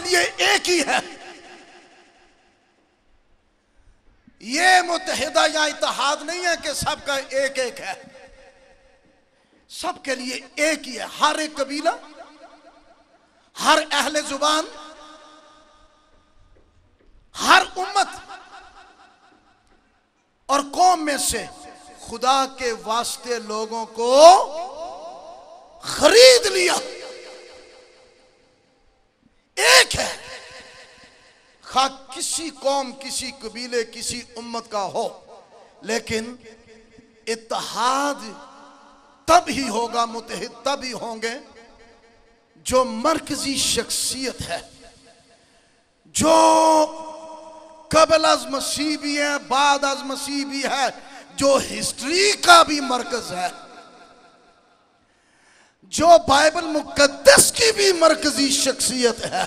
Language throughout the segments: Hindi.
लिए एक ही है। ये मुत्तहिदा या इत्तेहाद नहीं है कि सबका एक एक है, सबके लिए एक ही है। हर एक कबीला, हर अहले जुबान, हर उम्मत और कौम में से खुदा के वास्ते लोगों को खरीद लिया, एक है। खा किसी कौम, किसी कबीले, किसी उम्मत का हो, लेकिन इत्तेहाद तब ही होगा, मुत्तहिद तब ही होंगे जो मरकजी शख्सियत है, जो कबल अज मसीह भी है, बाद अज मसीह भी है, जो हिस्ट्री का भी मरकज है, जो बाइबल मुकद्दस की भी मरकजी शख्सियत है,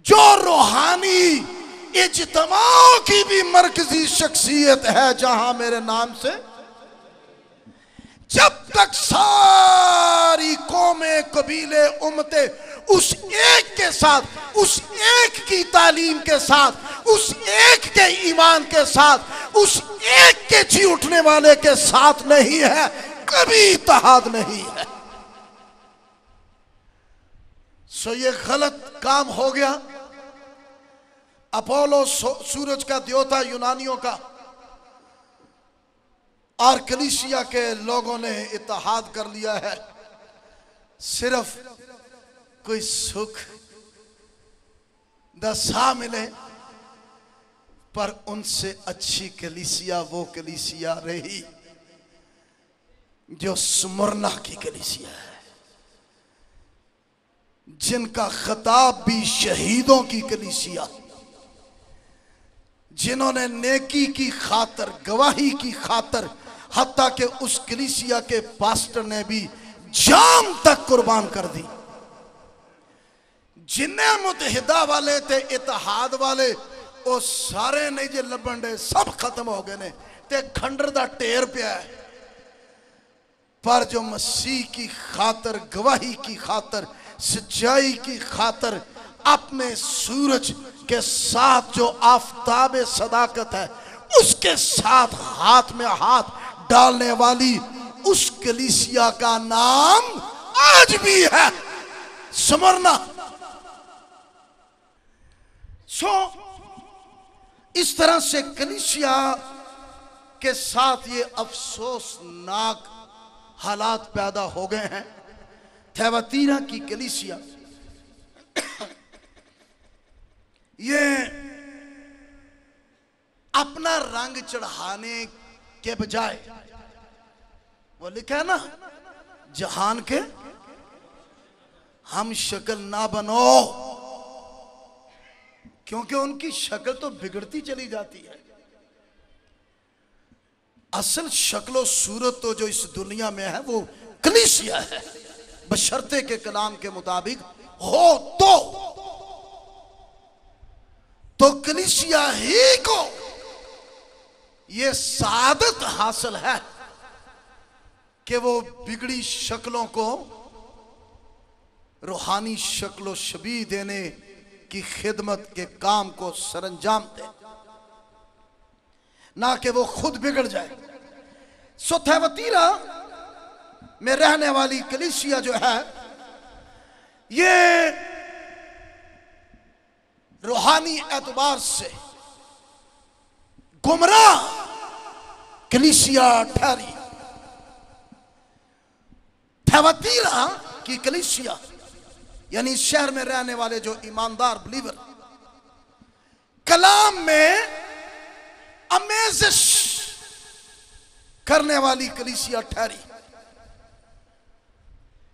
जो रूहानी इज्तिमाओं की भी मरकजी शख्सियत है, जहां मेरे नाम से जब तक सारी कौमें, कबीले, उम्मतें उस एक के साथ, उस एक की तालीम के साथ, उस एक के ईमान के साथ, उस एक के जी उठने वाले के साथ नहीं है, कभी इत्तेहाद नहीं है। सो ये गलत काम हो गया। अपोलो सूरज का देवता यूनानियों का, और कलीसिया के लोगों ने इत्तेहाद कर लिया है सिर्फ कोई सुख दशा मिले। पर उनसे अच्छी कलीसिया वो कलीसिया रही जो स्मुरना की कलीसिया है, जिनका खिताब भी शहीदों की कलीसिया, जिन्होंने नेकी की खातर, गवाही की खातर, हत्ता के उस कलीसिया के पास्टर ने भी जान तक कुर्बान कर दी। जिन्हें मुत्तहिदा वाले थे, इत्तेहाद वाले, वो सारे नहीं जे लभन डे, सब खत्म हो गए ने ते खंडर दा ढेर पिया है। पर जो मसीह की खातर, गवाही की खातर, सच्चाई की खातर अपने सूरज के साथ जो आफताब सदाकत है उसके साथ हाथ में हाथ डालने वाली उस कलीसिया का नाम आज भी है स्मुरना। सो इस तरह से कलीसिया के साथ ये अफसोसनाक हालात पैदा हो गए हैं। थैवतीरा की कलीसिया ये अपना रंग चढ़ाने के बजाय, वो लिखा है ना, जहान के हम शक्ल ना बनो, क्योंकि उनकी शक्ल तो बिगड़ती चली जाती है। असल शक्लो सूरत तो जो इस दुनिया में है वो कलीसिया है, बशर्ते के कलाम के मुताबिक हो तो कलीसिया ही को ये सादत हासिल है कि वो बिगड़ी शक्लों को रूहानी शक्लो शबीह देने की खिदमत के काम को सरंजाम दे, ना कि वो खुद बिगड़ जाए। सो थैवतीरा में रहने वाली कलीसिया जो है ये रूहानी एतबार से गुमराह कलीसिया ठहरी। थैवतीरा की कलीसिया यानी शहर में रहने वाले जो ईमानदार बिलीवर, कलाम में अमेजिश करने वाली कलीसिया ठहरी।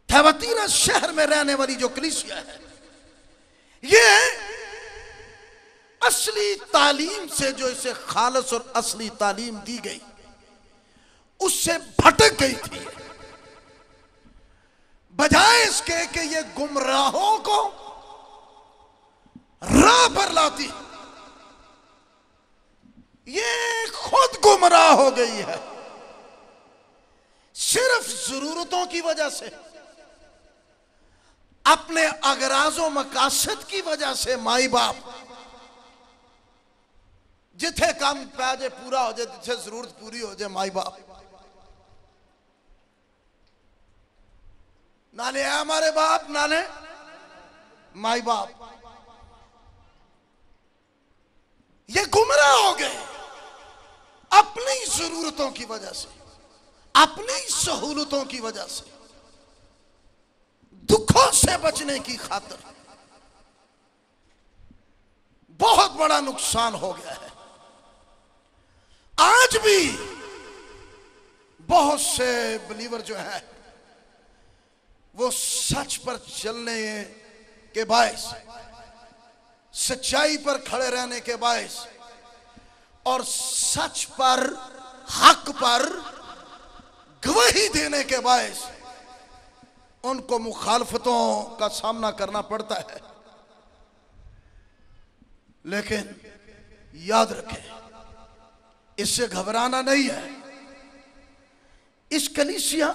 थैवतीरा शहर में रहने वाली जो कलीसिया है ये असली तालीम से, जो इसे खालस और असली तालीम दी गई, उससे भटक गई थी। बजाय इसके कि ये गुमराहों को राह पर लाती, ये खुद गुमराह हो गई है सिर्फ जरूरतों की वजह से, अपने अगराजो मकासद की वजह से माई बाप जिथे काम पै जाए पूरा हो जाए, जिथे जरूरत पूरी हो जाए, माई बाप नाले है हमारे बाप, नाले माई बाप, ये गुमराह हो गए अपनी जरूरतों की वजह से, अपनी सहूलतों की वजह से, दुखों से बचने की खातिर बहुत बड़ा नुकसान हो गया है। आज भी बहुत से बिलीवर जो है वो सच पर चलने के बायस, सच्चाई पर खड़े रहने के बायस और सच पर, हक पर गवाही देने के बायस उनको मुखालफतों का सामना करना पड़ता है। लेकिन याद रखें, इससे घबराना नहीं है। इस कलीसिया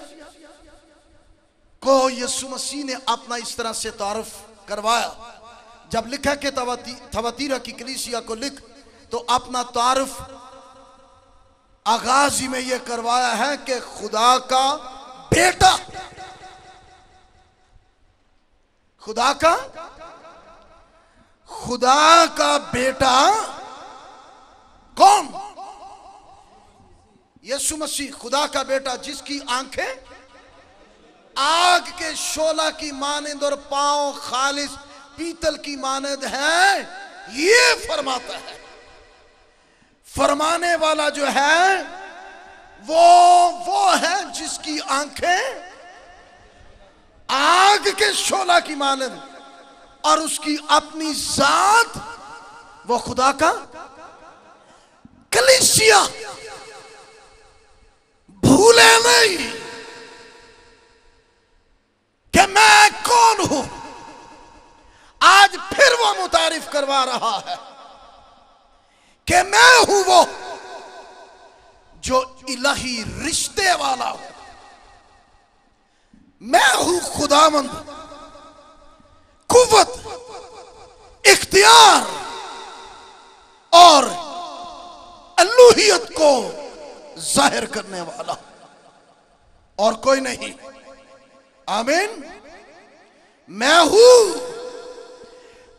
को यीशु मसीह ने अपना इस तरह से तारुफ करवाया। जब लिखा कि थवतीरा की कलीसिया को लिख, तो अपना तारुफ आगाज ही में यह करवाया है कि खुदा का बेटा, खुदा का बेटा कौन? यीशु मसीह, खुदा का बेटा, जिसकी आंखें आग के शोला की मानंद और पांव खालिस पीतल की मानंद है, ये फरमाता है। फरमाने वाला जो है वो है जिसकी आंखें आग के शोला की मानंद और उसकी अपनी जात वो खुदा का कलीसिया। भूले नहीं कि मैं कौन हूं। आज फिर वो मुतारिफ करवा रहा है कि मैं हूं वो जो इलाही रिश्ते वाला हूं। मैं हूं खुदावंद, कुव्वत, इख्तियार और अलूहियत को जाहिर करने वाला, और कोई नहीं। आमीन। मैं हूं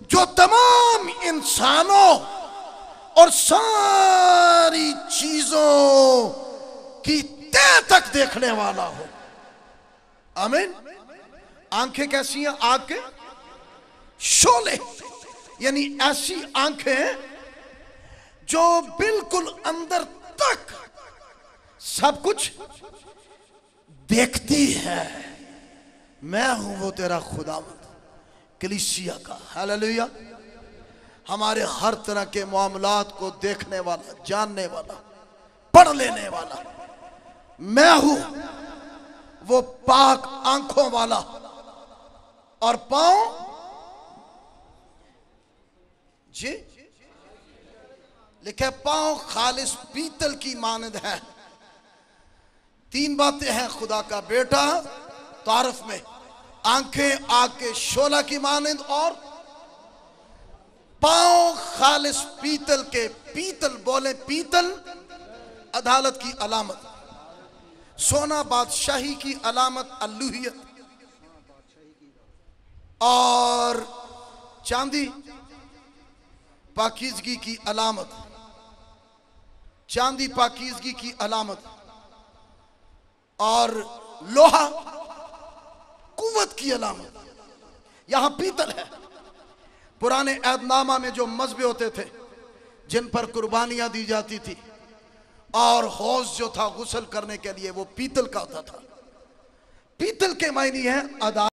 जो तमाम इंसानों और सारी चीजों की तह तक देखने वाला हूं। आमीन। आंखें कैसी हैं? आग के शोले, यानी ऐसी आंखें जो बिल्कुल अंदर तक सब कुछ देखती है। मैं हूं वो तेरा खुदावंद, कलीसिया का। हालेलुया। हमारे हर तरह के मामलात को देखने वाला, जानने वाला, पढ़ लेने वाला। मैं हूं वो पाक आंखों वाला और पांव जी लिखे पांव खालिस पीतल की मानंद है। तीन बातें हैं खुदा का बेटा तारफ में। आंखें आग के शोला की मानंद और पांव खालिस पीतल के। पीतल बोले, पीतल अदालत की अलामत, सोना बादशाही की अलामत, अलूहियत, और चांदी पाकीज़गी की अलामत। चांदी पाकीज़गी की अलामत और लोहा कुव्वत की अलामत। यहां पीतल है। पुराने ऐदनामा में जो मज़बे होते थे जिन पर कुर्बानियां दी जाती थी, और हौज जो था गुस्ल करने के लिए, वो पीतल का होता था। पीतल के मायने हैं अदालत।